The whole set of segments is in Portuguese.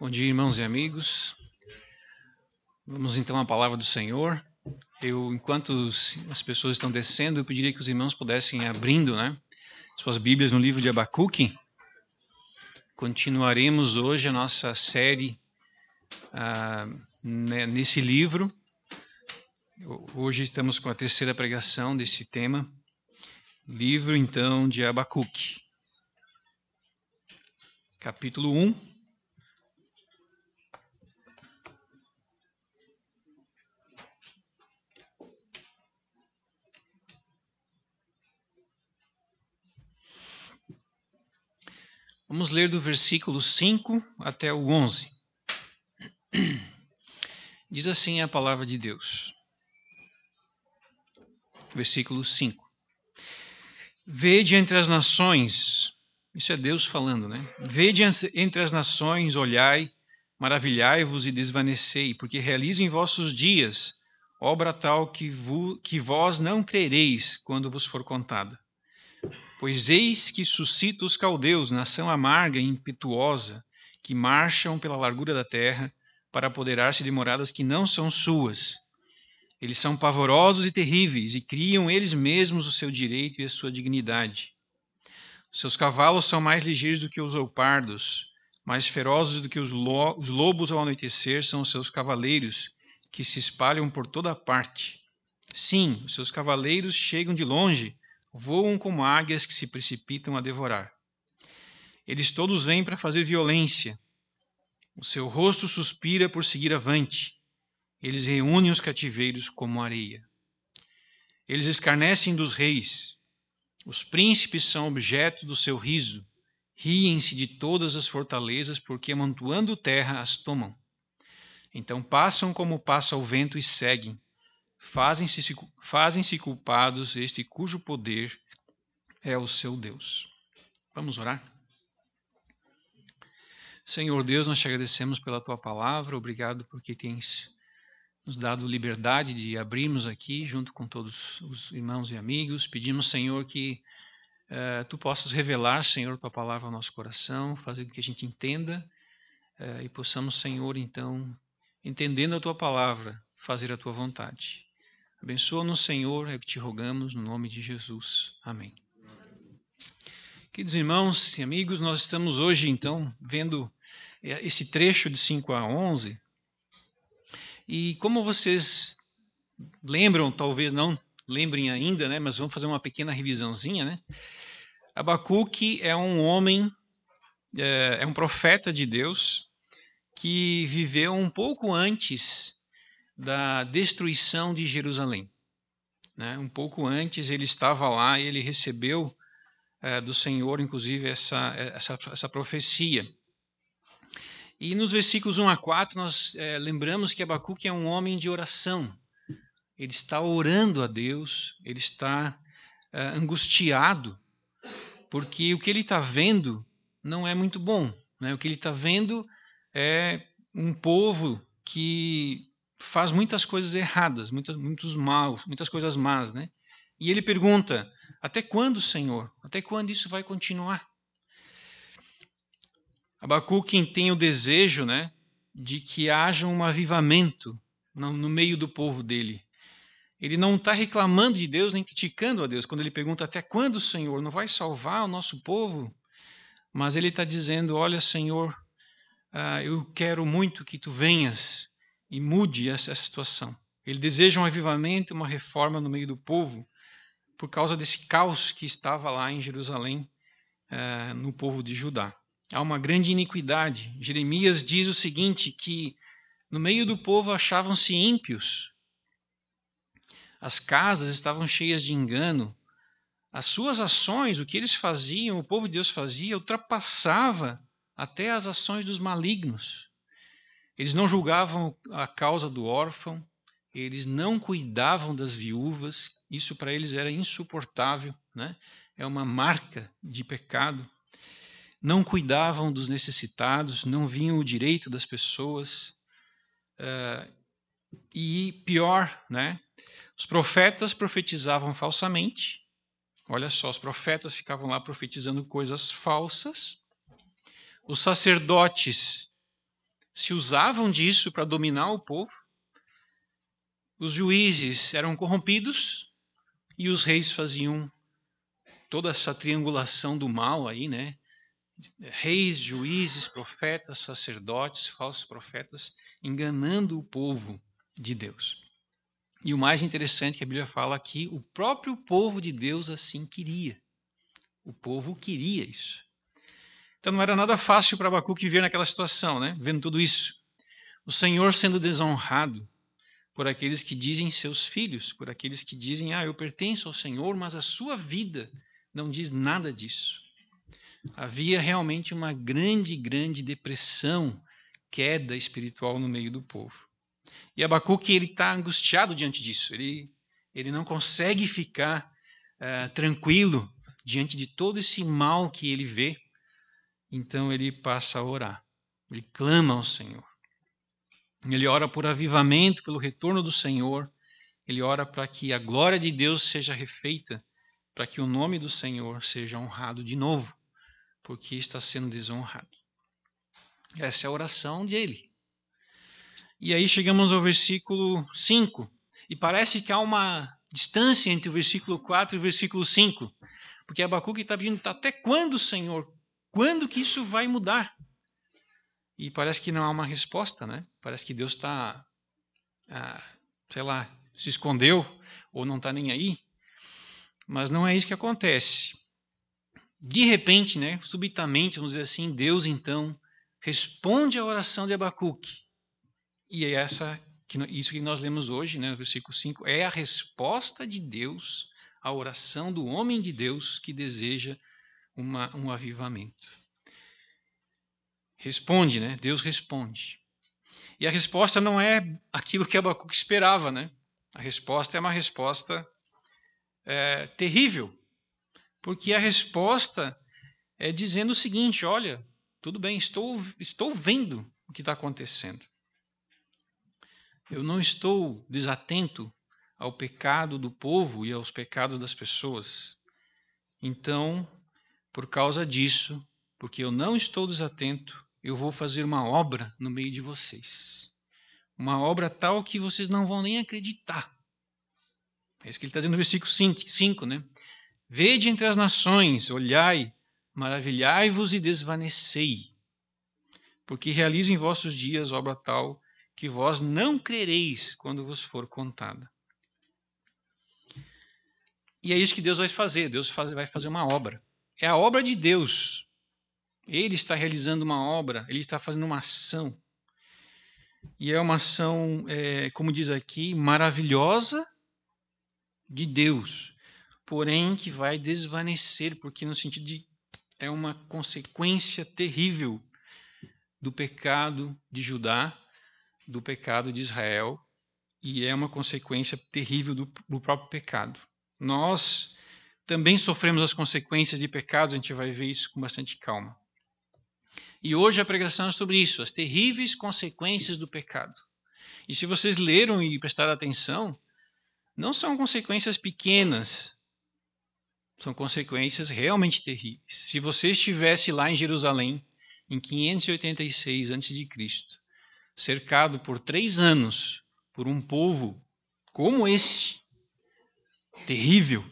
Bom dia, irmãos e amigos. Vamos então à palavra do Senhor. Enquanto as pessoas estão descendo, eu pediria que os irmãos pudessem abrindo, suas Bíblias no livro de Abacuque. Continuaremos hoje a nossa série nesse livro. Hoje estamos com a terceira pregação desse tema. Livro, então, de Abacuque. Capítulo 1. Vamos ler do versículo 5 até o 11. Diz assim a palavra de Deus. Versículo 5. Vede entre as nações, isso é Deus falando, Vede entre as nações, olhai, maravilhai-vos e desvanecei, porque realizo em vossos dias obra tal que vós não crereis quando vos for contada. Pois eis que suscito os caldeus, nação amarga e impetuosa, que marcham pela largura da terra, para apoderar-se de moradas que não são suas. Eles são pavorosos e terríveis, e criam eles mesmos o seu direito e a sua dignidade. Os seus cavalos são mais ligeiros do que os leopardos, mais ferozes do que os lobos ao anoitecer são os seus cavaleiros, que se espalham por toda parte. Sim, os seus cavaleiros chegam de longe, voam como águias que se precipitam a devorar. Eles todos vêm para fazer violência. O seu rosto suspira por seguir avante. Eles reúnem os cativeiros como areia. Eles escarnecem dos reis. Os príncipes são objeto do seu riso. Riem-se de todas as fortalezas, porque amontoando terra as tomam. Então passam como passa o vento e seguem. Fazem-se culpados este cujo poder é o seu Deus. Vamos orar? Senhor Deus, nós te agradecemos pela tua palavra. Obrigado porque tens nos dado liberdade de abrirmos aqui junto com todos os irmãos e amigos. Pedimos, Senhor, que tu possas revelar, Senhor, tua palavra ao nosso coração, fazer com que a gente entenda e possamos, Senhor, então, entendendo a tua palavra, fazer a tua vontade. Abençoa-nos, Senhor, é o que te rogamos, no nome de Jesus. Amém. Queridos irmãos e amigos, nós estamos hoje, então, vendo esse trecho de 5 a 11. E como vocês lembram, talvez não lembrem ainda, mas vamos fazer uma pequena revisãozinha, Abacuque é um homem, é um profeta de Deus que viveu um pouco antes da destruição de Jerusalém. Um pouco antes ele estava lá e ele recebeu do Senhor, inclusive, essa profecia. E nos versículos 1 a 4 nós lembramos que Abacuque é um homem de oração. Ele está orando a Deus, ele está angustiado, porque o que ele está vendo não é muito bom. O que ele está vendo é um povo que faz muitas coisas erradas, muitas coisas más, E ele pergunta: até quando, Senhor? Até quando isso vai continuar? Abacuque tem o desejo, de que haja um avivamento no meio do povo dele. Ele não está reclamando de Deus nem criticando a Deus. Quando ele pergunta: até quando, Senhor? Não vai salvar o nosso povo? Mas ele está dizendo: olha, Senhor, eu quero muito que tu venhas e mude essa situação. Ele deseja um avivamento, uma reforma no meio do povo, por causa desse caos que estava lá em Jerusalém, no povo de Judá. Há uma grande iniquidade. Jeremias diz o seguinte, que no meio do povo achavam-se ímpios. As casas estavam cheias de engano. As suas ações, o que eles faziam, o povo de Deus fazia, ultrapassava até as ações dos malignos. Eles não julgavam a causa do órfão, eles não cuidavam das viúvas, isso para eles era insuportável, É uma marca de pecado. Não cuidavam dos necessitados, não viam o direito das pessoas. E pior, os profetas profetizavam falsamente. Olha só, os profetas ficavam lá profetizando coisas falsas. Os sacerdotes se usavam disso para dominar o povo. Os juízes eram corrompidos e os reis faziam toda essa triangulação do mal aí, né? Reis, juízes, profetas, sacerdotes, falsos profetas, enganando o povo de Deus. E o mais interessante que a Bíblia fala aqui, o próprio povo de Deus assim queria. O povo queria isso. Então não era nada fácil para Abacuque viver naquela situação, né? Vendo tudo isso. O Senhor sendo desonrado por aqueles que dizem seus filhos, por aqueles que dizem, eu pertenço ao Senhor, mas a sua vida não diz nada disso. Havia realmente uma grande, grande depressão, queda espiritual no meio do povo. E Abacuque está angustiado diante disso. Ele não consegue ficar tranquilo diante de todo esse mal que ele vê. Então ele passa a orar. Ele clama ao Senhor. Ele ora por avivamento, pelo retorno do Senhor. Ele ora para que a glória de Deus seja refeita, para que o nome do Senhor seja honrado de novo, porque está sendo desonrado. Essa é a oração dele. E aí chegamos ao versículo 5, e parece que há uma distância entre o versículo 4 e o versículo 5, porque Abacuque está pedindo, até quando, Senhor? Quando que isso vai mudar? E parece que não há uma resposta, né? Parece que Deus está, se escondeu ou não está nem aí. Mas não é isso que acontece. De repente, né, subitamente, vamos dizer assim, Deus então responde à oração de Abacuque. E é isso que nós lemos hoje, né, no versículo 5, é a resposta de Deus à oração do homem de Deus que deseja um avivamento. Responde, né? Deus responde. E a resposta não é aquilo que Abacuque esperava, né? A resposta é uma resposta terrível. Porque a resposta é dizendo o seguinte, olha, tudo bem, estou vendo o que está acontecendo. Eu não estou desatento ao pecado do povo e aos pecados das pessoas. Então, por causa disso, porque eu não estou desatento, eu vou fazer uma obra no meio de vocês. Uma obra tal que vocês não vão nem acreditar. É isso que ele está dizendo no versículo 5, né? Vede entre as nações, olhai, maravilhai-vos e desvanecei, porque realizo em vossos dias obra tal que vós não crereis quando vos for contada. E é isso que Deus vai fazer. Deus vai fazer uma obra. É a obra de Deus. Ele está realizando uma obra, ele está fazendo uma ação. E é uma ação, como diz aqui, maravilhosa de Deus, porém que vai desvanecer, porque no sentido de é uma consequência terrível do pecado de Judá, do pecado de Israel, e é uma consequência terrível do próprio pecado. Nós também sofremos as consequências de pecados, a gente vai ver isso com bastante calma. E hoje a pregação é sobre isso, as terríveis consequências do pecado. E se vocês leram e prestaram atenção, não são consequências pequenas, são consequências realmente terríveis. Se você estivesse lá em Jerusalém, em 586 a.C., cercado por 3 anos por um povo como este, terrível,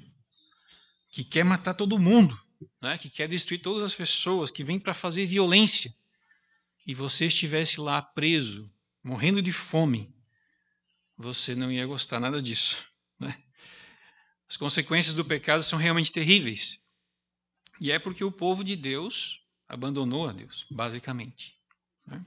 que quer matar todo mundo, né? Que quer destruir todas as pessoas, que vem para fazer violência, e você estivesse lá preso, morrendo de fome, você não ia gostar nada disso, né? As consequências do pecado são realmente terríveis. E é porque o povo de Deus abandonou a Deus, basicamente, né?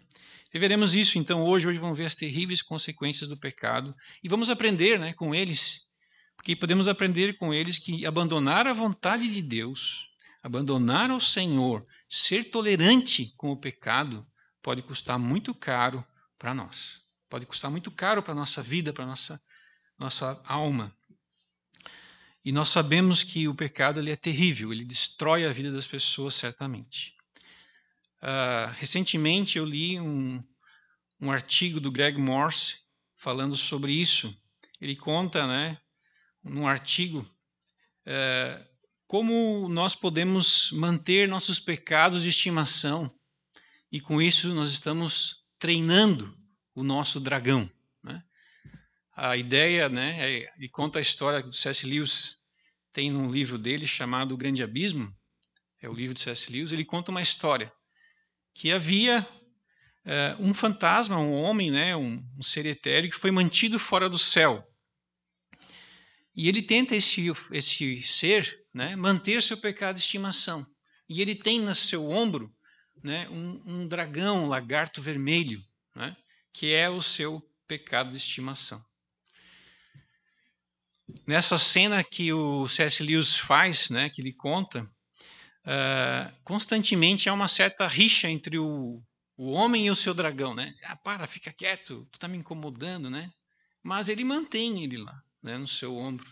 E veremos isso, então, hoje vamos ver as terríveis consequências do pecado e vamos aprender, né, com eles, porque podemos aprender com eles que abandonar a vontade de Deus, abandonar ao Senhor, ser tolerante com o pecado, pode custar muito caro para nós. Pode custar muito caro para a nossa vida, para a nossa alma. E nós sabemos que o pecado ele é terrível, ele destrói a vida das pessoas, certamente. Recentemente eu li um artigo do Greg Morse falando sobre isso. Ele conta, né, num artigo, como nós podemos manter nossos pecados de estimação e com isso nós estamos treinando o nosso dragão, né? A ideia, né, ele conta a história do C.S. Lewis, tem num livro dele chamado O Grande Abismo, é o livro de C.S. Lewis, ele conta uma história que havia um fantasma, um homem, né, um ser etéreo que foi mantido fora do céu. E ele tenta, esse ser, né, manter seu pecado de estimação. E ele tem no seu ombro, né, um dragão, um lagarto vermelho, né, que é o seu pecado de estimação. Nessa cena que o C.S. Lewis faz, né, que ele conta, constantemente há uma certa rixa entre o homem e o seu dragão, né? Fica quieto, tu está me incomodando, né? Mas ele mantém ele lá, né, no seu ombro.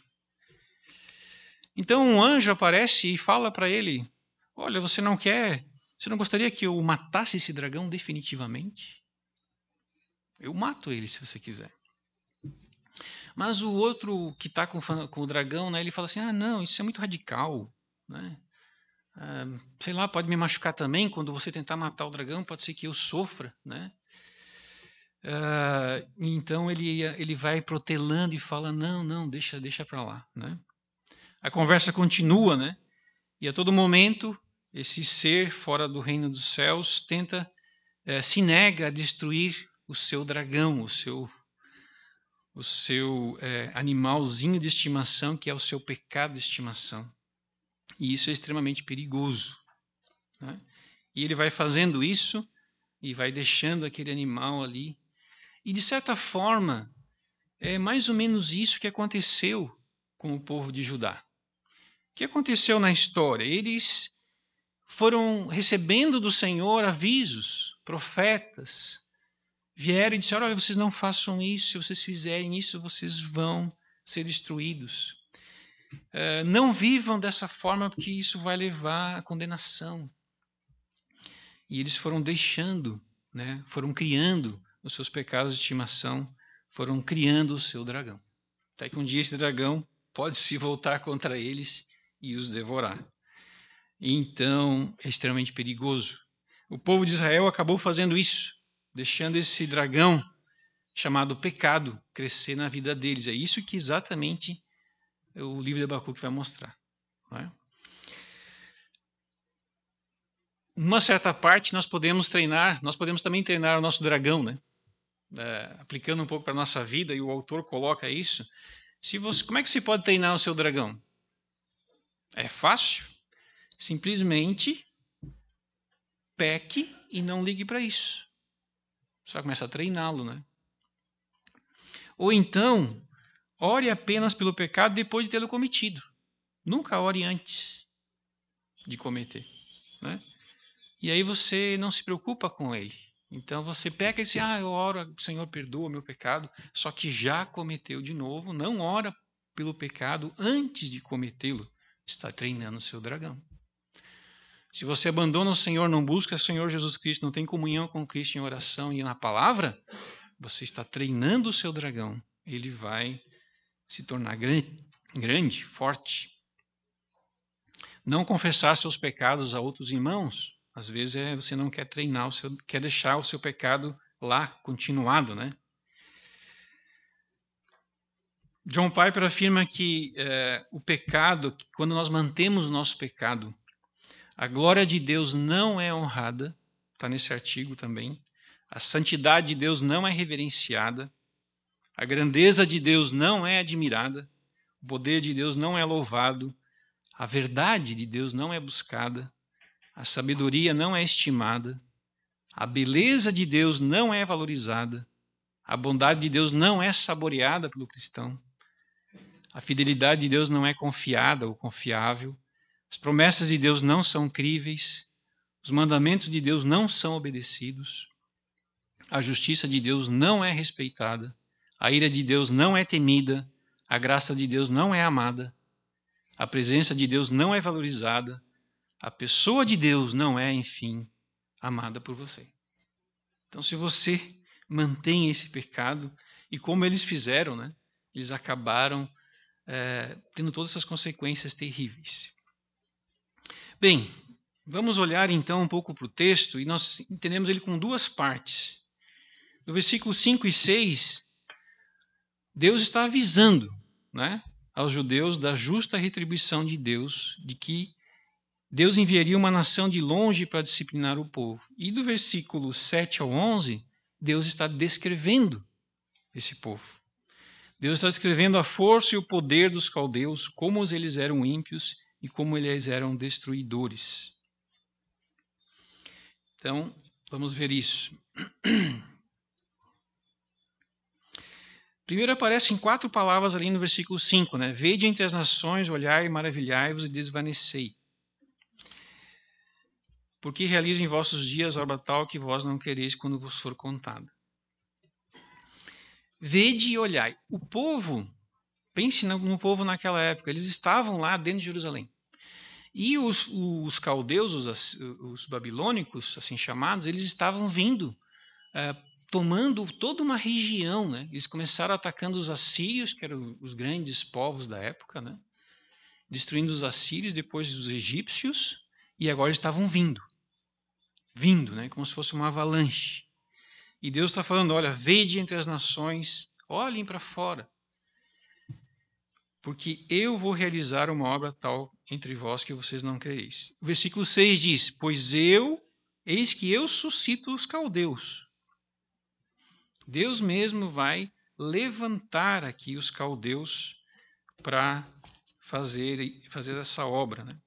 Então um anjo aparece e fala para ele: olha, você não gostaria que eu matasse esse dragão definitivamente? Eu mato ele se você quiser. Mas o outro que está com o dragão, né, ele fala assim: não, isso é muito radical, né? Sei lá, pode me machucar também. Quando você tentar matar o dragão, pode ser que eu sofra, né? Então ele vai protelando e fala: não, deixa para lá, né? A conversa continua, né? E a todo momento esse ser fora do reino dos céus se nega a destruir o seu dragão, o seu animalzinho de estimação, que é o seu pecado de estimação. E isso é extremamente perigoso, né? E ele vai fazendo isso e vai deixando aquele animal ali. E, de certa forma, é mais ou menos isso que aconteceu com o povo de Judá. O que aconteceu na história? Eles foram recebendo do Senhor avisos, profetas, vieram e disseram: olha, vocês não façam isso, se vocês fizerem isso, vocês vão ser destruídos. Não vivam dessa forma, porque isso vai levar à condenação. E eles foram deixando, né, foram criando os seus pecados de estimação, foram criando o seu dragão. Até que um dia esse dragão pode se voltar contra eles e os devorar. Então, é extremamente perigoso. O povo de Israel acabou fazendo isso, deixando esse dragão chamado pecado crescer na vida deles. É isso que exatamente o livro de Abacuque vai mostrar, não é? Uma certa parte nós podemos também treinar o nosso dragão, né? Aplicando um pouco para a nossa vida, e o autor coloca isso. Como é que se pode treinar o seu dragão? É fácil. Simplesmente peque e não ligue para isso. Você vai começar a treiná-lo, né? Ou então, ore apenas pelo pecado depois de tê-lo cometido. Nunca ore antes de cometer, né? E aí você não se preocupa com ele. Então você peca e diz: eu oro, Senhor, perdoa meu pecado, só que já cometeu de novo. Não ora pelo pecado antes de cometê-lo. Está treinando o seu dragão. Se você abandona o Senhor, não busca o Senhor Jesus Cristo, não tem comunhão com Cristo em oração e na palavra, você está treinando o seu dragão. Ele vai se tornar grande, forte. Não confessar seus pecados a outros irmãos. Às vezes você não quer treinar, quer deixar o seu pecado lá, continuado, né? John Piper afirma que o pecado, quando nós mantemos o nosso pecado, a glória de Deus não é honrada, está nesse artigo também. A santidade de Deus não é reverenciada. A grandeza de Deus não é admirada. O poder de Deus não é louvado. A verdade de Deus não é buscada. A sabedoria não é estimada. A beleza de Deus não é valorizada. A bondade de Deus não é saboreada pelo cristão. A fidelidade de Deus não é confiada ou confiável. As promessas de Deus não são críveis. Os mandamentos de Deus não são obedecidos. A justiça de Deus não é respeitada. A ira de Deus não é temida. A graça de Deus não é amada. A presença de Deus não é valorizada. A pessoa de Deus não é, enfim, amada por você. Então, se você mantém esse pecado, e como eles fizeram, né? Eles acabaram tendo todas essas consequências terríveis. Bem, vamos olhar então um pouco para o texto, e nós entendemos ele com duas partes. no versículo 5 e 6, Deus está avisando, né, aos judeus da justa retribuição de Deus, de que Deus enviaria uma nação de longe para disciplinar o povo. E do versículo 7 ao 11, Deus está descrevendo esse povo. Deus está descrevendo a força e o poder dos caldeus, como eles eram ímpios e como eles eram destruidores. Então, vamos ver isso. Primeiro aparece em 4 palavras ali no versículo 5, né? Vede entre as nações, olhai, maravilhai-vos e desvanecei. Porque realizo em vossos dias obra tal que vós não quereis quando vos for contada. Vede e olhai. O povo, pense no povo naquela época, eles estavam lá dentro de Jerusalém. E os caldeus, os babilônicos, assim chamados, eles estavam vindo, tomando toda uma região, né? Eles começaram atacando os assírios, que eram os grandes povos da época, né? Destruindo os assírios, depois os egípcios, e agora eles estavam vindo, né? Como se fosse uma avalanche. E Deus está falando, olha, vede entre as nações, olhem para fora, porque eu vou realizar uma obra tal entre vós que vocês não crereis. O versículo 6 diz, pois eis que eu suscito os caldeus. Deus mesmo vai levantar aqui os caldeus para fazer essa obra, né?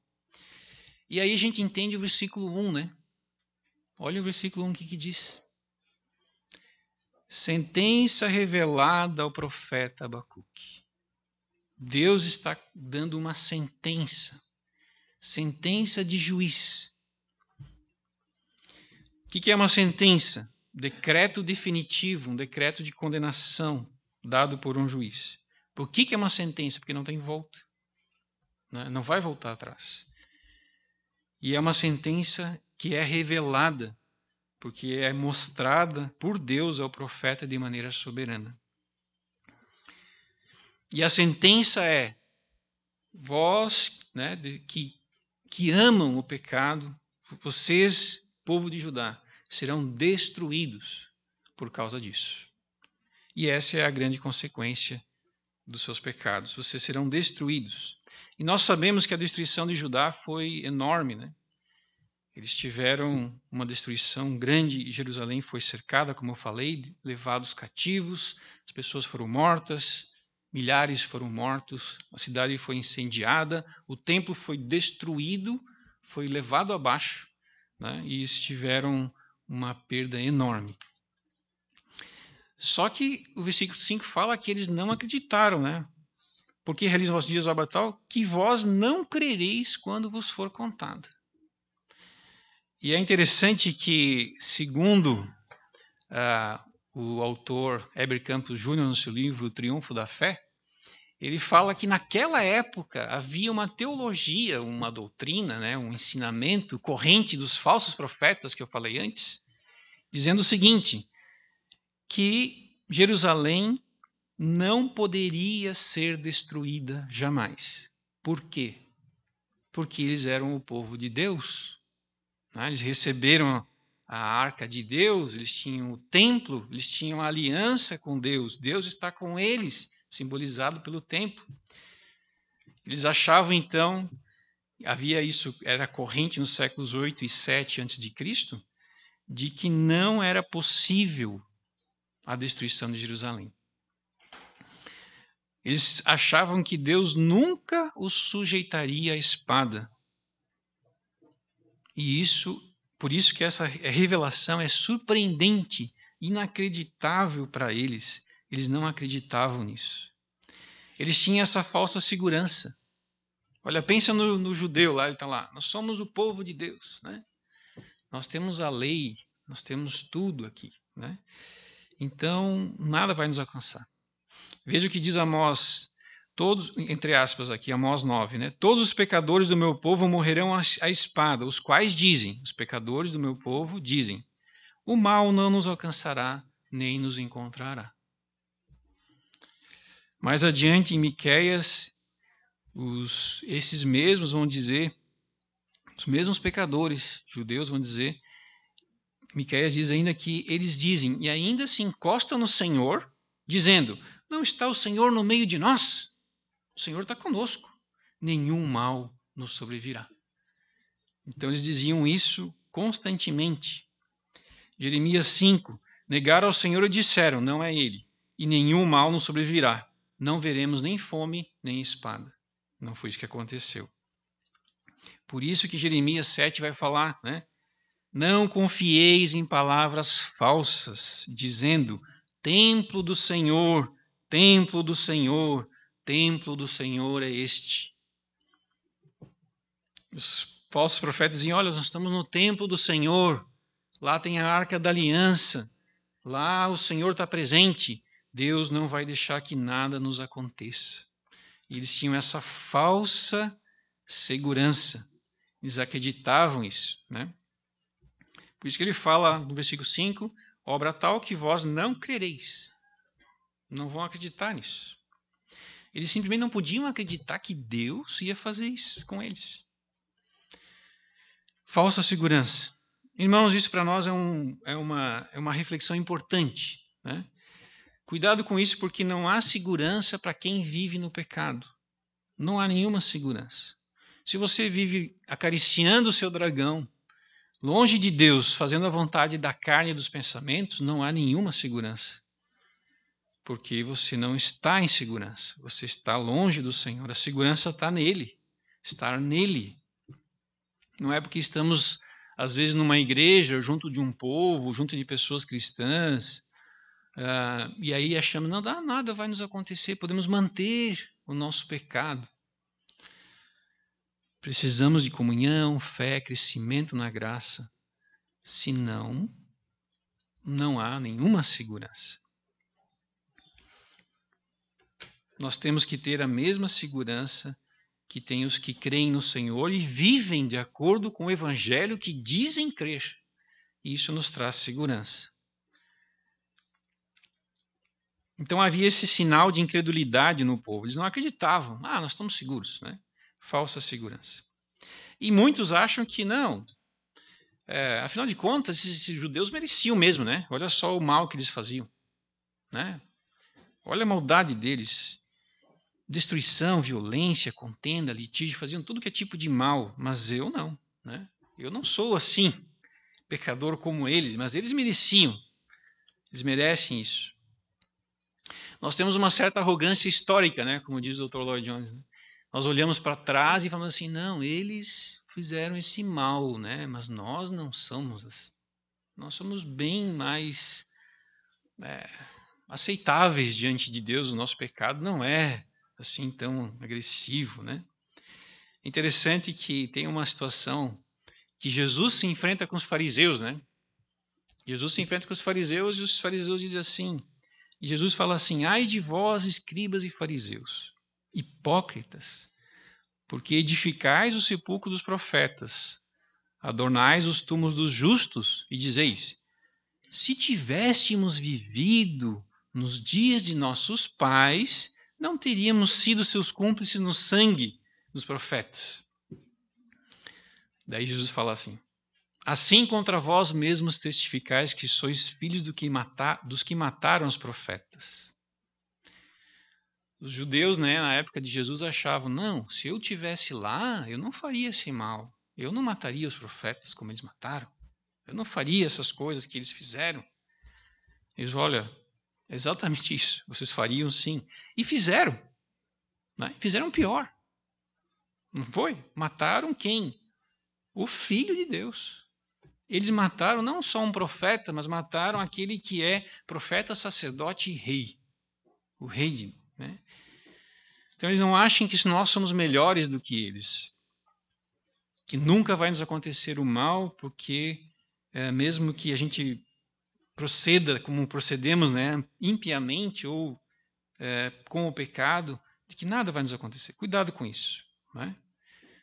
E aí a gente entende o versículo 1, né? Olha o versículo 1, o que diz? Sentença revelada ao profeta Abacuque. Deus está dando uma sentença de juiz. O que é uma sentença? Decreto definitivo, um decreto de condenação dado por um juiz. Por que é uma sentença? Porque não tem volta. Não vai voltar atrás. E é uma sentença que é revelada, porque é mostrada por Deus ao profeta de maneira soberana. E a sentença é, vós, né, que amam o pecado, vocês, povo de Judá, serão destruídos por causa disso. E essa é a grande consequência dos seus pecados. Vocês serão destruídos. E nós sabemos que a destruição de Judá foi enorme, né? Eles tiveram uma destruição grande, Jerusalém foi cercada, como eu falei, levados cativos, as pessoas foram mortas, milhares foram mortos, a cidade foi incendiada, o templo foi destruído, foi levado abaixo, né, e eles tiveram uma perda enorme. Só que o versículo 5 fala que eles não acreditaram, né? Porque realizam vossos dias obra tal que vós não crereis quando vos for contado. E é interessante que, segundo o autor Heber Campos Júnior, no seu livro O Triunfo da Fé, ele fala que naquela época havia uma teologia, uma doutrina, né, um ensinamento corrente dos falsos profetas que eu falei antes, dizendo o seguinte, que Jerusalém não poderia ser destruída jamais. Por quê? Porque eles eram o povo de Deus. Eles receberam a arca de Deus, eles tinham o templo, eles tinham a aliança com Deus. Deus está com eles, simbolizado pelo templo. Eles achavam, então, havia isso, era corrente nos séculos 8 e 7 a.C., de que não era possível a destruição de Jerusalém. Eles achavam que Deus nunca os sujeitaria à espada. E por isso que essa revelação é surpreendente, inacreditável para eles. Eles não acreditavam nisso. Eles tinham essa falsa segurança. Olha, pensa no judeu lá, ele está lá. Nós somos o povo de Deus, né? Nós temos a lei, nós temos tudo aqui, né? Então, nada vai nos alcançar. Veja o que diz Amós, todos, entre aspas aqui, Amós 9, né? Todos os pecadores do meu povo morrerão à espada, os quais dizem, os pecadores do meu povo dizem, o mal não nos alcançará, nem nos encontrará. Mais adiante, em Miqueias, esses mesmos vão dizer, os mesmos pecadores judeus vão dizer Miqueias diz ainda que eles dizem, e ainda se encostam no Senhor, dizendo, não está o Senhor no meio de nós? O Senhor está conosco. Nenhum mal nos sobrevirá. Então eles diziam isso constantemente. Jeremias 5, negaram ao Senhor e disseram, não é ele, e nenhum mal nos sobrevirá. Não veremos nem fome, nem espada. Não foi isso que aconteceu. Por isso que Jeremias 7 vai falar, né? Não confieis em palavras falsas, dizendo, templo do Senhor, templo do Senhor, templo do Senhor é este. Os falsos profetas diziam, olha, nós estamos no templo do Senhor, lá tem a Arca da Aliança, lá o Senhor está presente, Deus não vai deixar que nada nos aconteça. E eles tinham essa falsa segurança, eles acreditavam isso, né? Por isso que ele fala no versículo 5, obra tal que vós não crereis. Não vão acreditar nisso. Eles simplesmente não podiam acreditar que Deus ia fazer isso com eles. Falsa segurança. Irmãos, isso para nós é uma reflexão importante, né? Cuidado com isso, porque não há segurança para quem vive no pecado. Não há nenhuma segurança. Se você vive acariciando o seu dragão, longe de Deus, fazendo a vontade da carne e dos pensamentos, não há nenhuma segurança. Porque você não está em segurança. Você está longe do Senhor. A segurança está nele. Estar nele. Não é porque estamos, às vezes, numa igreja, junto de um povo, junto de pessoas cristãs, e aí achamos, não dá nada, vai nos acontecer. Podemos manter o nosso pecado. Precisamos de comunhão, fé, crescimento na graça. Senão, não há nenhuma segurança. Nós temos que ter a mesma segurança que tem os que creem no Senhor e vivem de acordo com o Evangelho que dizem crer. Isso nos traz segurança. Então havia esse sinal de incredulidade no povo. Eles não acreditavam. Nós estamos seguros, né? Falsa segurança. E muitos acham que não. Afinal de contas, esses judeus mereciam mesmo, né? Olha só o mal que eles faziam, né? Olha a maldade deles. Destruição, violência, contenda, litígio, faziam tudo que é tipo de mal. Mas eu não, né? Eu não sou assim, pecador como eles, mas eles mereciam. Eles merecem isso. Nós temos uma certa arrogância histórica, né? Como diz o Dr. Lloyd Jones, né? Nós olhamos para trás e falamos assim, não, eles fizeram esse mal, né? Mas nós não somos assim. Nós somos bem mais aceitáveis diante de Deus. O nosso pecado não é assim tão agressivo, né? Interessante que tem uma situação que Jesus se enfrenta com os fariseus, né? Jesus se enfrenta com os fariseus e os fariseus dizem assim, e Jesus fala assim, ai de vós, escribas e fariseus, hipócritas, porque edificais o sepulcro dos profetas, adornais os túmulos dos justos e dizeis, se tivéssemos vivido nos dias de nossos pais, não teríamos sido seus cúmplices no sangue dos profetas. Daí Jesus fala assim, assim contra vós mesmos testificais que sois filhos dos que mataram os profetas. Os judeus, né, na época de Jesus, achavam, não, se eu tivesse lá, eu não faria esse mal. Eu não mataria os profetas como eles mataram. Eu não faria essas coisas que eles fizeram. Eles, olha, é exatamente isso. Vocês fariam sim. E fizeram. Né? Fizeram pior. Não foi? Mataram quem? O Filho de Deus. Eles mataram não só um profeta, mas mataram aquele que é profeta, sacerdote e rei. O rei, né? Então eles não acham que nós somos melhores do que eles. Que nunca vai nos acontecer o mal, porque mesmo que a gente proceda como procedemos, né, impiamente ou com o pecado, de que nada vai nos acontecer. Cuidado com isso. Né?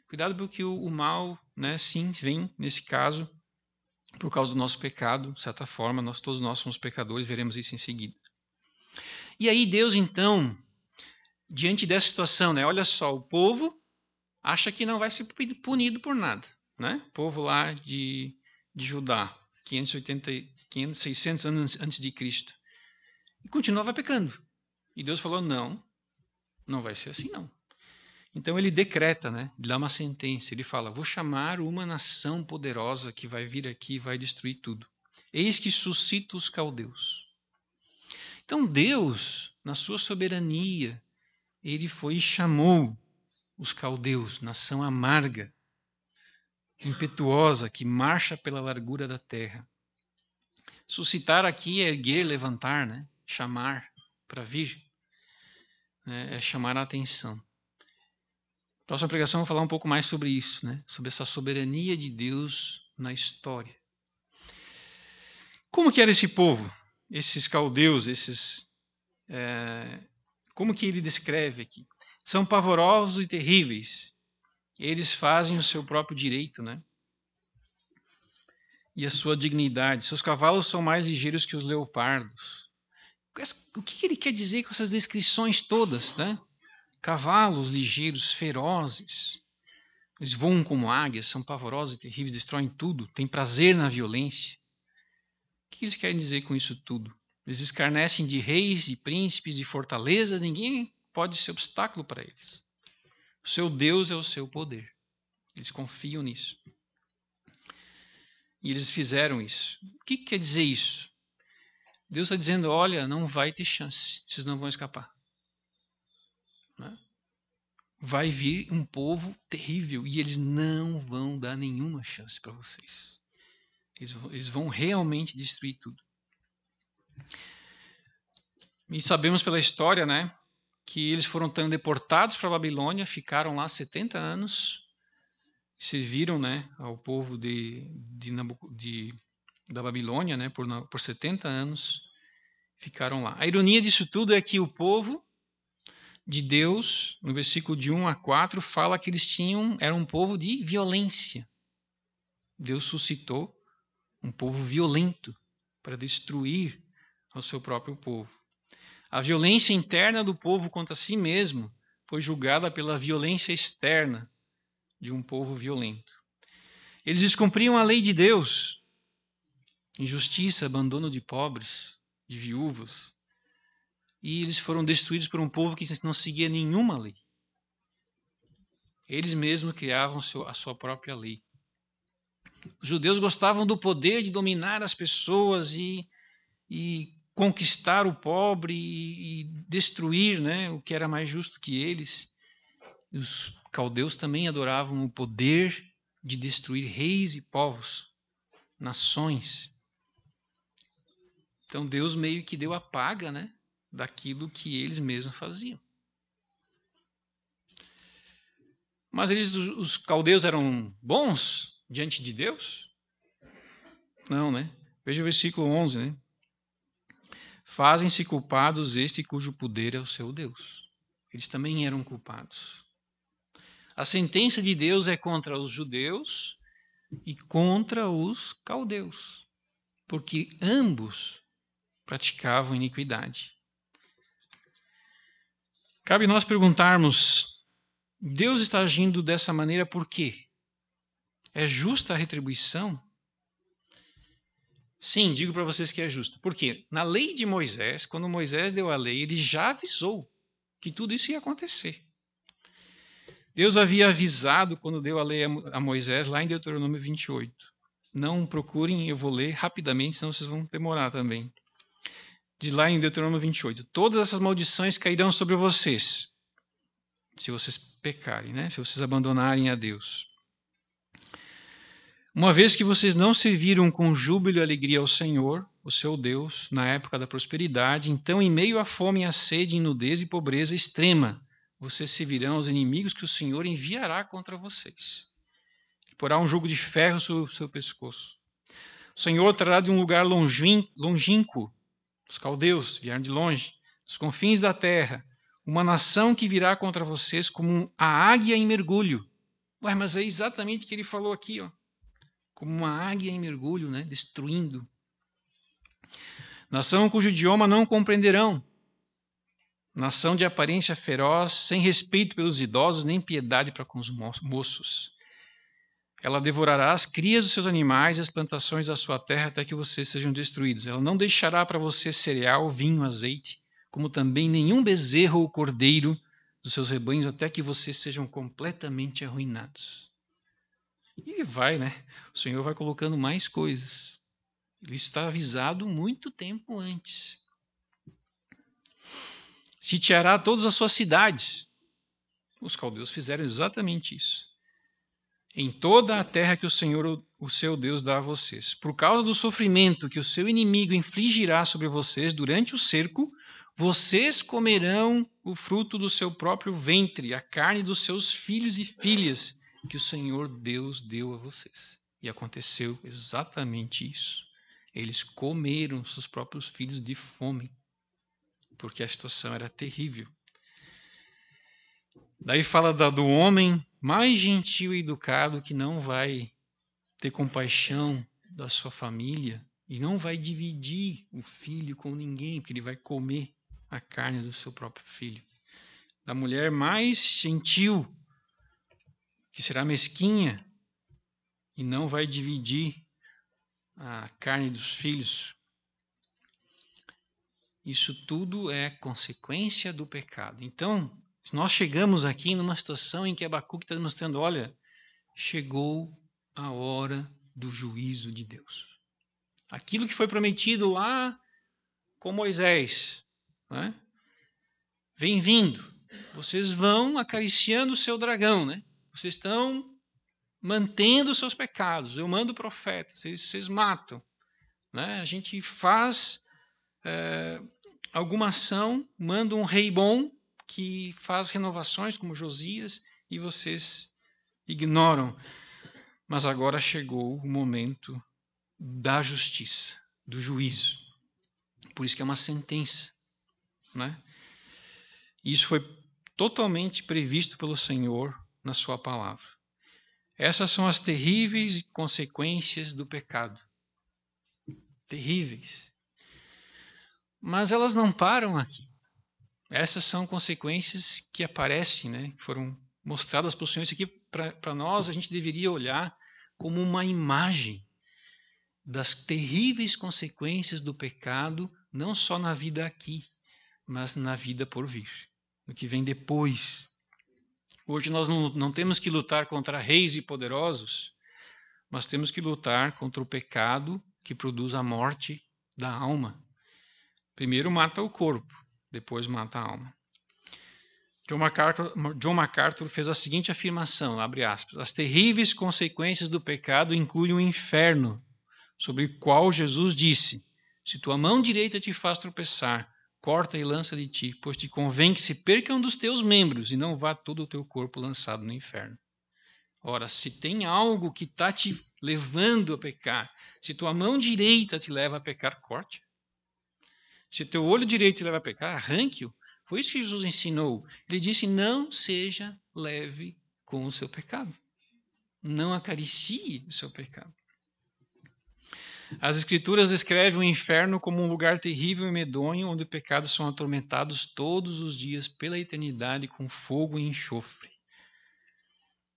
Cuidado porque o mal, né, sim, vem, nesse caso, por causa do nosso pecado, de certa forma, todos nós somos pecadores, veremos isso em seguida. E aí Deus, então, diante dessa situação, né, olha só, o povo acha que não vai ser punido por nada. Né? O povo lá de Judá. 600 anos antes de Cristo. E continuava pecando. E Deus falou, não vai ser assim não. Então ele decreta, né? Ele dá uma sentença, ele fala, vou chamar uma nação poderosa que vai vir aqui e vai destruir tudo. Eis que suscita os caldeus. Então Deus, na sua soberania, ele foi e chamou os caldeus, nação amarga, impetuosa, que marcha pela largura da terra. Suscitar aqui é erguer, levantar, né? Chamar para vir, né? É chamar a atenção. Próxima pregação eu vou falar um pouco mais sobre isso, né? Sobre essa soberania de Deus na história. Como que era esse povo? Esses caldeus, como que ele descreve aqui? São pavorosos e terríveis. Eles fazem o seu próprio direito, né? E a sua dignidade. Seus cavalos são mais ligeiros que os leopardos. O que ele quer dizer com essas descrições todas, né? Cavalos ligeiros, ferozes. Eles voam como águias, são pavorosos e terríveis, destroem tudo, têm prazer na violência. O que eles querem dizer com isso tudo? Eles escarnecem de reis, de príncipes, de fortalezas, ninguém pode ser obstáculo para eles. O seu Deus é o seu poder. Eles confiam nisso. E eles fizeram isso. O que quer dizer isso? Deus está dizendo, olha, não vai ter chance, vocês não vão escapar. Né? Vai vir um povo terrível e eles não vão dar nenhuma chance para vocês. Eles vão realmente destruir tudo. E sabemos pela história, né, que eles foram tão deportados para a Babilônia, ficaram lá 70 anos, serviram, né, ao povo da Babilônia, né, por 70 anos, ficaram lá. A ironia disso tudo é que o povo de Deus, no versículo de 1 a 4, fala que eles eram um povo de violência. Deus suscitou um povo violento para destruir o seu próprio povo. A violência interna do povo contra si mesmo foi julgada pela violência externa de um povo violento. Eles descumpriam a lei de Deus, injustiça, abandono de pobres, de viúvas, e eles foram destruídos por um povo que não seguia nenhuma lei. Eles mesmos criavam a sua própria lei. Os judeus gostavam do poder de dominar as pessoas e conquistar o pobre e destruir, né, o que era mais justo que eles. Os caldeus também adoravam o poder de destruir reis e povos, nações. Então Deus meio que deu a paga, né, daquilo que eles mesmos faziam. Mas os caldeus eram bons diante de Deus? Não, né? Veja o versículo 11, né? Fazem-se culpados este cujo poder é o seu Deus. Eles também eram culpados. A sentença de Deus é contra os judeus e contra os caldeus, porque ambos praticavam iniquidade. Cabe nós perguntarmos, Deus está agindo dessa maneira por quê? É justa a retribuição? Sim, digo para vocês que é justo. Por quê? Na lei de Moisés, quando Moisés deu a lei, ele já avisou que tudo isso ia acontecer. Deus havia avisado quando deu a lei a Moisés, lá em Deuteronômio 28. Não procurem, eu vou ler rapidamente, senão vocês vão demorar também. Diz lá em Deuteronômio 28, todas essas maldições cairão sobre vocês, se vocês pecarem, né? Se vocês abandonarem a Deus. Uma vez que vocês não serviram com júbilo e alegria ao Senhor, o seu Deus, na época da prosperidade, então em meio à fome, à sede, nudez e pobreza extrema, vocês servirão aos inimigos que o Senhor enviará contra vocês. Ele porá um jugo de ferro sobre o seu pescoço. O Senhor trará de um lugar longínquo, os caldeus vieram de longe, dos confins da terra, uma nação que virá contra vocês como a águia em mergulho. Ué, mas é exatamente o que ele falou aqui, ó. Como uma águia em mergulho, né? Destruindo. Nação cujo idioma não compreenderão. Nação de aparência feroz, sem respeito pelos idosos, nem piedade para com os moços. Ela devorará as crias dos seus animais e as plantações da sua terra até que vocês sejam destruídos. Ela não deixará para você cereal, vinho, azeite, como também nenhum bezerro ou cordeiro dos seus rebanhos, até que vocês sejam completamente arruinados. E vai, né? O Senhor vai colocando mais coisas. Ele está avisado muito tempo antes. Sitiará todas as suas cidades. Os caldeus fizeram exatamente isso. Em toda a terra que o Senhor, o seu Deus, dá a vocês. Por causa do sofrimento que o seu inimigo infligirá sobre vocês durante o cerco, vocês comerão o fruto do seu próprio ventre, a carne dos seus filhos e filhas, que o Senhor Deus deu a vocês. E aconteceu exatamente isso. Eles comeram seus próprios filhos de fome, porque a situação era terrível. Daí fala do homem mais gentil e educado que não vai ter compaixão da sua família e não vai dividir o filho com ninguém, porque ele vai comer a carne do seu próprio filho. Da mulher mais gentil, que será mesquinha e não vai dividir a carne dos filhos. Isso tudo é consequência do pecado. Então, nós chegamos aqui numa situação em que Abacuque está demonstrando, olha, chegou a hora do juízo de Deus. Aquilo que foi prometido lá com Moisés, né? Vem vindo. Vocês vão acariciando o seu dragão, né? Vocês estão mantendo os seus pecados. Eu mando profetas, vocês matam. Né? A gente faz alguma ação, manda um rei bom, que faz renovações como Josias e vocês ignoram. Mas agora chegou o momento da justiça, do juízo. Por isso que é uma sentença. Né? Isso foi totalmente previsto pelo Senhor na sua palavra. Essas são as terríveis consequências do pecado. Terríveis. Mas elas não param aqui. Essas são consequências que aparecem, né? Que foram mostradas pelo Senhor. Isso aqui, para nós, a gente deveria olhar como uma imagem das terríveis consequências do pecado, não só na vida aqui, mas na vida por vir, no que vem depois. Hoje nós não temos que lutar contra reis e poderosos, mas temos que lutar contra o pecado que produz a morte da alma. Primeiro mata o corpo, depois mata a alma. John MacArthur fez a seguinte afirmação, abre aspas, as terríveis consequências do pecado incluem o inferno, sobre o qual Jesus disse, se tua mão direita te faz tropeçar, corta e lança de ti, pois te convém que se perca um dos teus membros e não vá todo o teu corpo lançado no inferno. Ora, se tem algo que está te levando a pecar, se tua mão direita te leva a pecar, corte. Se teu olho direito te leva a pecar, arranque-o. Foi isso que Jesus ensinou. Ele disse, não seja leve com o seu pecado. Não acaricie o seu pecado. As Escrituras descrevem o inferno como um lugar terrível e medonho, onde os pecados são atormentados todos os dias pela eternidade com fogo e enxofre.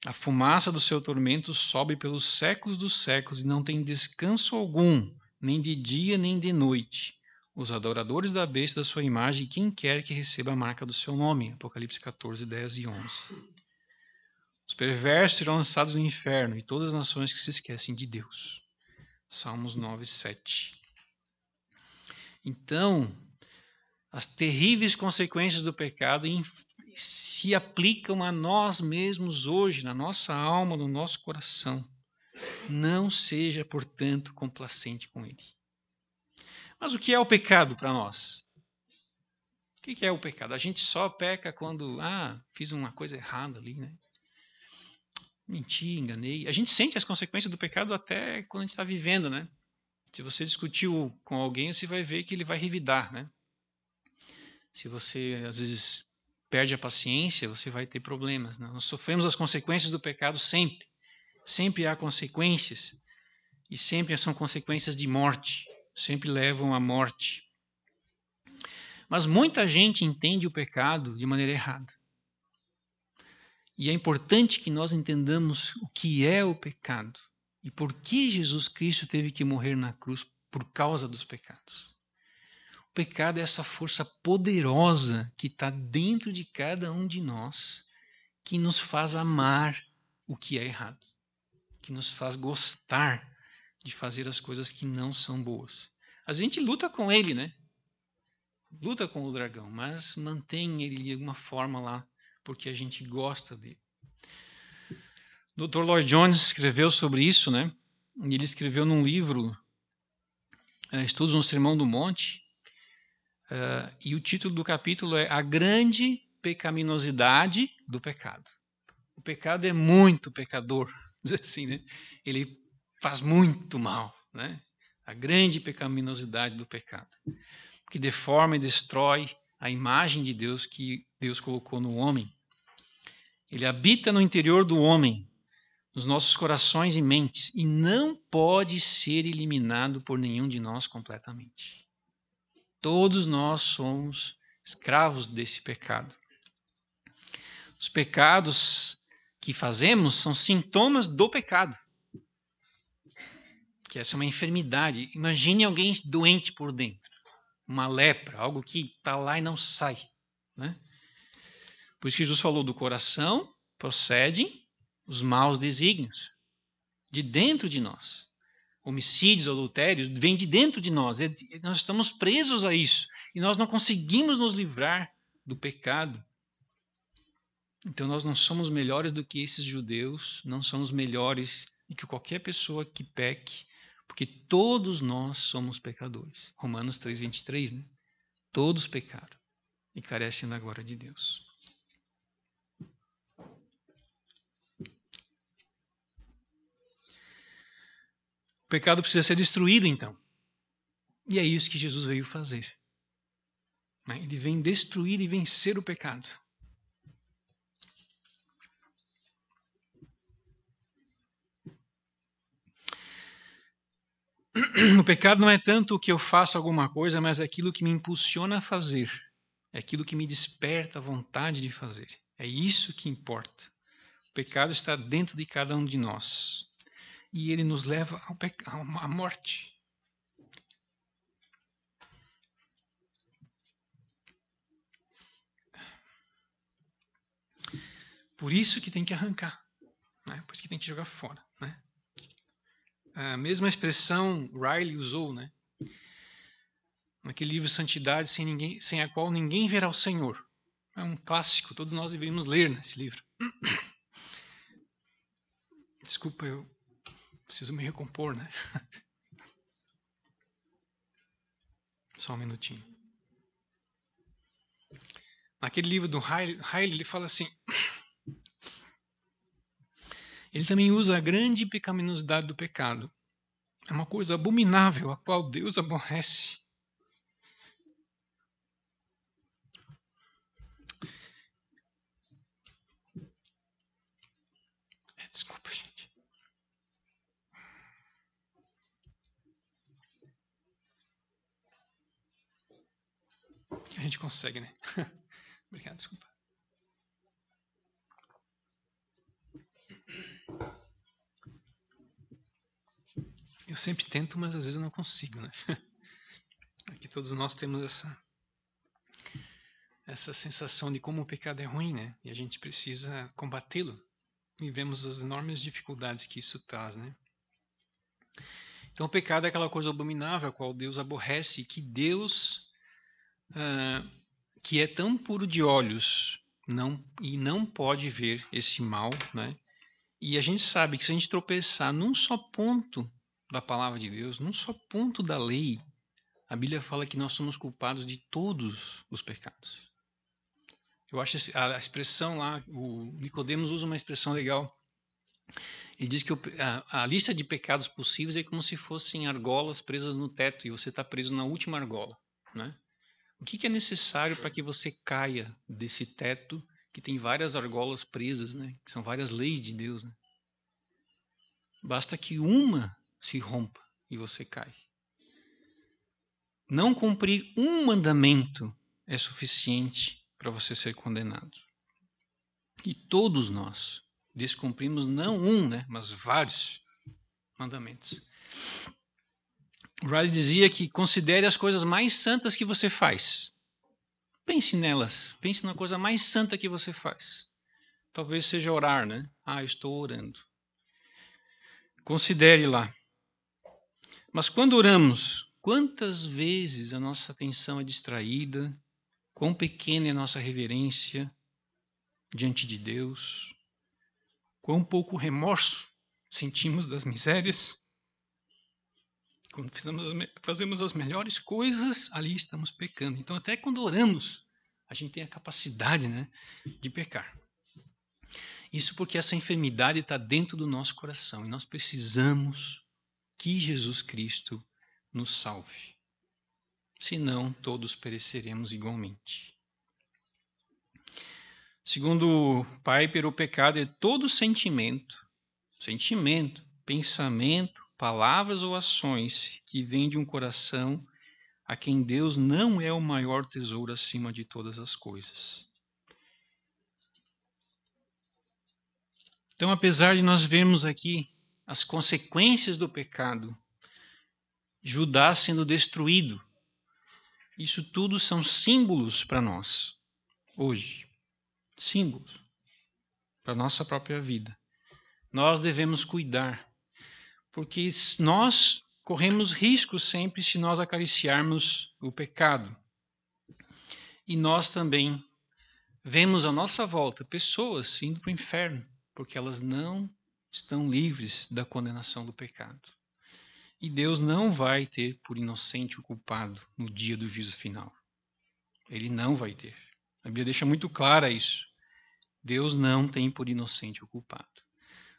A fumaça do seu tormento sobe pelos séculos dos séculos e não tem descanso algum, nem de dia nem de noite. Os adoradores da besta da sua imagem, quem quer que receba a marca do seu nome. Apocalipse 14, 10 e 11. Os perversos serão lançados no inferno e todas as nações que se esquecem de Deus. Salmos 9, 7. Então, as terríveis consequências do pecado se aplicam a nós mesmos hoje, na nossa alma, no nosso coração. Não seja, portanto, complacente com ele. Mas o que é o pecado para nós? O que é o pecado? A gente só peca quando, fiz uma coisa errada ali, né? Menti, enganei. A gente sente as consequências do pecado até quando a gente está vivendo, né? Se você discutiu com alguém, você vai ver que ele vai revidar, né? Se você, às vezes, perde a paciência, você vai ter problemas. Né? Nós sofremos as consequências do pecado sempre. Sempre há consequências. E sempre são consequências de morte. Sempre levam à morte. Mas muita gente entende o pecado de maneira errada. E é importante que nós entendamos o que é o pecado e por que Jesus Cristo teve que morrer na cruz por causa dos pecados. O pecado é essa força poderosa que está dentro de cada um de nós, que nos faz amar o que é errado, que nos faz gostar de fazer as coisas que não são boas. A gente luta com ele, né? Luta com o dragão, mas mantém ele de alguma forma lá, porque a gente gosta dele. O Dr. Lloyd Jones escreveu sobre isso, né? Ele escreveu num livro, Estudos no Sermão do Monte, e o título do capítulo é A Grande Pecaminosidade do Pecado. O pecado é muito pecador, dizer assim, né? Ele faz muito mal, né? A grande pecaminosidade do pecado, que deforma e destrói a imagem de Deus que Deus colocou no homem. Ele habita no interior do homem, nos nossos corações e mentes, e não pode ser eliminado por nenhum de nós completamente. Todos nós somos escravos desse pecado. Os pecados que fazemos são sintomas do pecado. Que essa é uma enfermidade. Imagine alguém doente por dentro. Uma lepra, algo que está lá e não sai. Né? Por isso que Jesus falou, do coração procedem os maus desígnios. De dentro de nós. Homicídios, adultérios, vêm de dentro de nós. Nós estamos presos a isso. E nós não conseguimos nos livrar do pecado. Então nós não somos melhores do que esses judeus, não somos melhores do que qualquer pessoa que peque, porque todos nós somos pecadores. Romanos 3:23, né? Todos pecaram e carecem da glória de Deus. O pecado precisa ser destruído, então. E é isso que Jesus veio fazer. Ele vem destruir e vencer o pecado. O pecado não é tanto o que eu faço alguma coisa, mas é aquilo que me impulsiona a fazer. É aquilo que me desperta a vontade de fazer. É isso que importa. O pecado está dentro de cada um de nós. E ele nos leva à morte. Por isso que tem que arrancar. Né? Por isso que tem que jogar fora. Né? A mesma expressão Riley usou, né? Naquele livro Santidade, sem a qual ninguém verá o Senhor. É um clássico, todos nós deveríamos ler nesse livro. Desculpa, eu preciso me recompor, né? Só um minutinho. Naquele livro do Riley, ele fala assim... Ele também usa a grande pecaminosidade do pecado. É uma coisa abominável, a qual Deus aborrece. Desculpa, gente. A gente consegue, né? Obrigado, desculpa. Eu sempre tento, mas às vezes eu não consigo, né? Aqui todos nós temos essa sensação de como o pecado é ruim, né? E a gente precisa combatê-lo. E vemos as enormes dificuldades que isso traz, né? Então o pecado é aquela coisa abominável a qual Deus aborrece, que Deus, que é tão puro de olhos, não pode ver esse mal, né? E a gente sabe que se a gente tropeçar num só ponto da palavra de Deus, num só ponto da lei, a Bíblia fala que nós somos culpados de todos os pecados. Eu acho a expressão lá, o Nicodemos usa uma expressão legal. Ele diz que a lista de pecados possíveis é como se fossem argolas presas no teto e você está preso na última argola, né? O que é necessário para que você caia desse teto que tem várias argolas presas, né? Que são várias leis de Deus, né? Basta que uma se rompa e você cai. Não cumprir um mandamento é suficiente para você ser condenado. E todos nós descumprimos não um, mas vários mandamentos. Riley dizia que considere as coisas mais santas que você faz. Pense nelas. Pense na coisa mais santa que você faz. Talvez seja orar, eu estou orando. Considere lá. Mas quando oramos, quantas vezes a nossa atenção é distraída? Quão pequena é a nossa reverência diante de Deus? Quão pouco remorso sentimos das misérias? Quando fazemos as melhores coisas, ali estamos pecando. Então, até quando oramos, a gente tem a capacidade de pecar. Isso porque essa enfermidade está dentro do nosso coração. E nós precisamos que Jesus Cristo nos salve. Senão, todos pereceremos igualmente. Segundo Piper, o pecado é todo sentimento, pensamento, palavras ou ações que vêm de um coração a quem Deus não é o maior tesouro acima de todas as coisas. Então, apesar de nós vermos aqui as consequências do pecado, Judá sendo destruído, isso tudo são símbolos para nós, hoje. Símbolos para a nossa própria vida. Nós devemos cuidar, porque nós corremos risco sempre se nós acariciarmos o pecado. E nós também vemos à nossa volta pessoas indo para o inferno, porque elas não estão livres da condenação do pecado. E Deus não vai ter por inocente o culpado no dia do juízo final. Ele não vai ter. A Bíblia deixa muito clara isso. Deus não tem por inocente o culpado.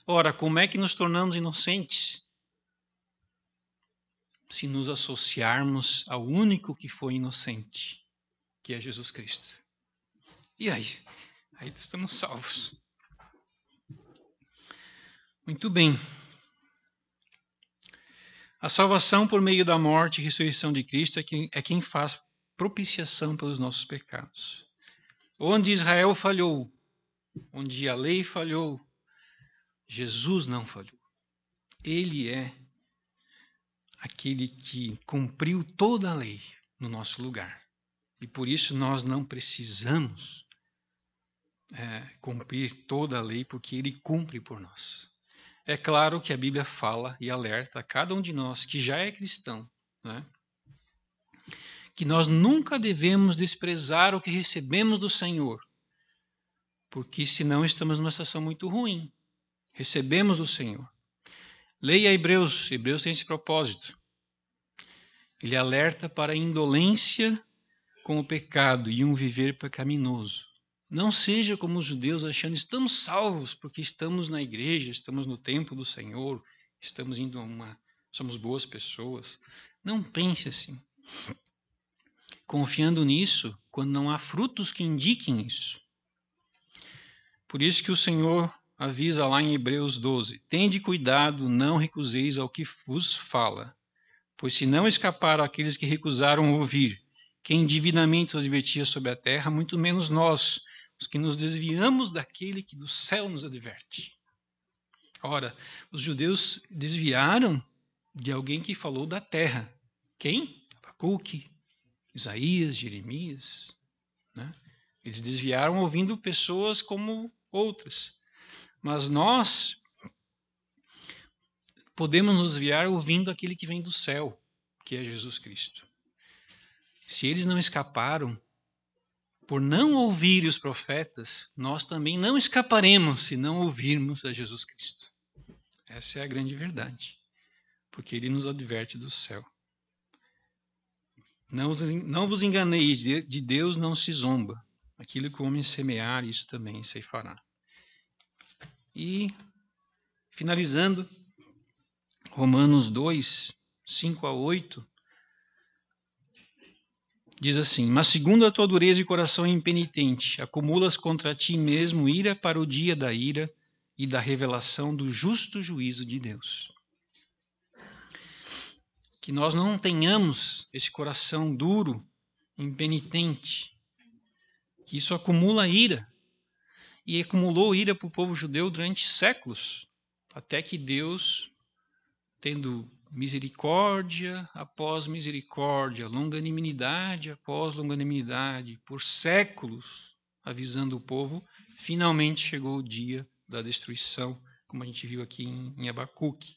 Ora, como é que nos tornamos inocentes? Se nos associarmos ao único que foi inocente, que é Jesus Cristo. E aí? Aí estamos salvos. Muito bem. A salvação por meio da morte e ressurreição de Cristo é quem faz propiciação pelos nossos pecados. Onde Israel falhou, onde a lei falhou, Jesus não falhou. Ele é aquele que cumpriu toda a lei no nosso lugar. E por isso nós não precisamos cumprir toda a lei, porque ele cumpre por nós. É claro que a Bíblia fala e alerta a cada um de nós que já é cristão, que nós nunca devemos desprezar o que recebemos do Senhor, porque senão estamos numa situação muito ruim. Recebemos do Senhor. Leia Hebreus tem esse propósito. Ele alerta para a indolência com o pecado e um viver pecaminoso. Não seja como os judeus achando que estamos salvos porque estamos na igreja, estamos no templo do Senhor, estamos somos boas pessoas. Não pense assim. Confiando nisso quando não há frutos que indiquem isso. Por isso que o Senhor avisa lá em Hebreus 12, tende cuidado, não recuseis ao que vos fala, pois se não escaparam aqueles que recusaram ouvir, quem divinamente os advertia sobre a terra, muito menos nós, os que nos desviamos daquele que do céu nos adverte. Ora, os judeus desviaram de alguém que falou da terra. Quem? Abacuque, Isaías, Jeremias. Eles desviaram ouvindo pessoas como outras. Mas nós podemos nos desviar ouvindo aquele que vem do céu, que é Jesus Cristo. Se eles não escaparam por não ouvir os profetas, nós também não escaparemos se não ouvirmos a Jesus Cristo. Essa é a grande verdade, porque ele nos adverte do céu. Não vos enganeis, de Deus não se zomba. Aquilo que o homem semear, isso também se fará. E, finalizando, Romanos 2, 5 a 8, diz assim, mas segundo a tua dureza e coração impenitente, acumulas contra ti mesmo ira para o dia da ira e da revelação do justo juízo de Deus. Que nós não tenhamos esse coração duro, impenitente, que isso acumula ira. e acumulou ira para o povo judeu durante séculos, até que Deus, tendo misericórdia após misericórdia, longanimidade após longanimidade, por séculos, avisando o povo, finalmente chegou o dia da destruição, como a gente viu aqui em Abacuque.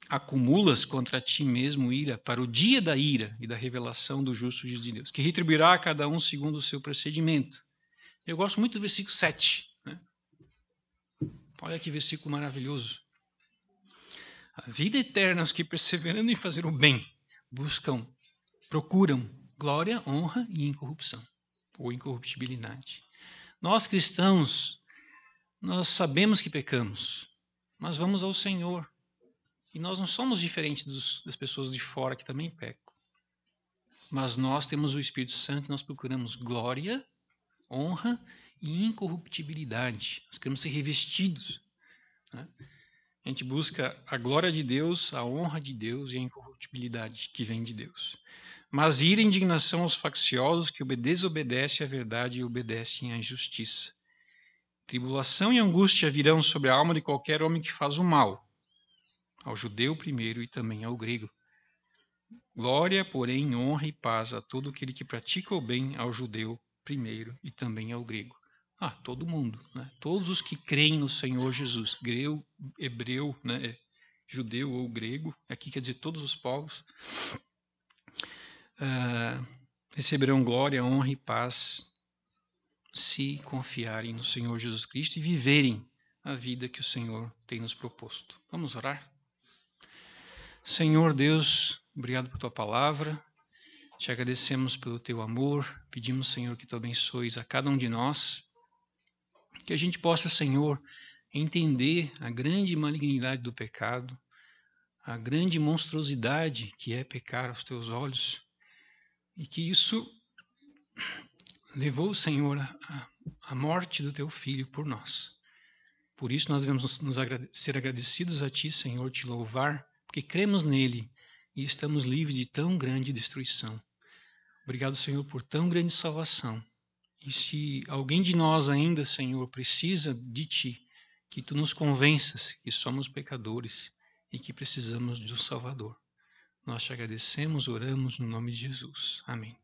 Acumulas contra ti mesmo ira para o dia da ira e da revelação do justo juízo de Deus, que retribuirá a cada um segundo o seu procedimento. Eu gosto muito do versículo 7. Né? Olha que versículo maravilhoso. A vida eterna, os que perseverando em fazer o bem, procuram glória, honra e incorrupção, ou incorruptibilidade. Nós cristãos, nós sabemos que pecamos, mas vamos ao Senhor. E nós não somos diferentes das pessoas de fora que também pecam. Mas nós temos o Espírito Santo e nós procuramos glória, honra e incorruptibilidade. Nós queremos ser revestidos. Né? A gente busca a glória de Deus, a honra de Deus e a incorruptibilidade que vem de Deus. Mas ira e indignação aos facciosos que desobedecem à verdade e obedecem à injustiça. Tribulação e angústia virão sobre a alma de qualquer homem que faz o mal, ao judeu primeiro e também ao grego. Glória, porém, honra e paz a todo aquele que pratica o bem, ao judeu primeiro e também ao grego. Todo mundo, né? Todos os que creem no Senhor Jesus, grego, hebreu, né? Judeu ou grego, aqui quer dizer todos os povos, receberão glória, honra e paz se confiarem no Senhor Jesus Cristo e viverem a vida que o Senhor tem nos proposto. Vamos orar? Senhor Deus, obrigado por tua palavra, te agradecemos pelo teu amor, pedimos, Senhor, que tu abençoes a cada um de nós, que a gente possa, Senhor, entender a grande malignidade do pecado, a grande monstruosidade que é pecar aos teus olhos, e que isso levou, Senhor, à morte do teu Filho por nós. Por isso nós devemos ser agradecidos a ti, Senhor, te louvar, porque cremos nele e estamos livres de tão grande destruição. Obrigado, Senhor, por tão grande salvação. E se alguém de nós ainda, Senhor, precisa de ti, que tu nos convenças que somos pecadores e que precisamos de um Salvador. Nós te agradecemos, oramos no nome de Jesus. Amém.